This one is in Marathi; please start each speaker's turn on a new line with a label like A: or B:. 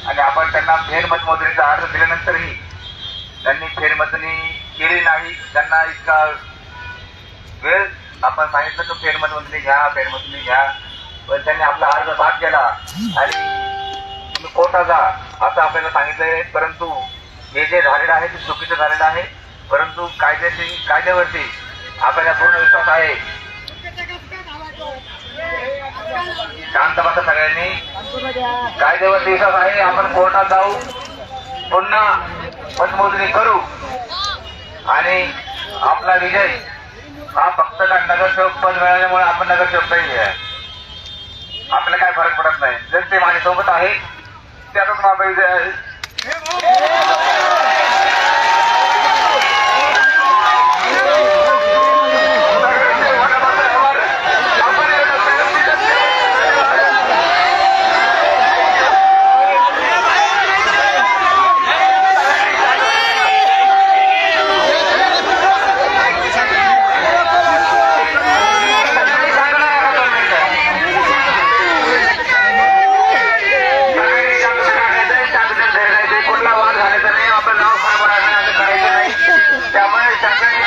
A: आणि आपण त्यांना फेरमतमोजणीचा अर्ज दिल्यानंतरही त्यांनी फेरमतनी केली नाही. त्यांना इतका वेळ आपण सांगितलं की फेरमतमोजणी घ्या, पण त्यांनी आपला अर्ज बाद केला आणि तुम्ही कोर्टात जा असं आपल्याला सांगितलंय. परंतु हे जे झालेलं आहे ते चुकीचं झालेलं आहे. परंतु कायद्यावरती आपल्याला पूर्ण विश्वास आहे. शांत बसा सगळ्यांनी. कायद्यावरती विश्वास आहे. आपण कोर्टात जाऊ, पुन्हा मतमोजणी करू आणि आपला विजय हा फक्त नगरसेवक पद मिळाल्यामुळे आपण नगरसेवक नाही आहे. आपल्याला काय फरक पडत नाही. जनते माझ्यासोबत आहे, त्यातच माझा विजय आहे. त्यामुळे शासनाने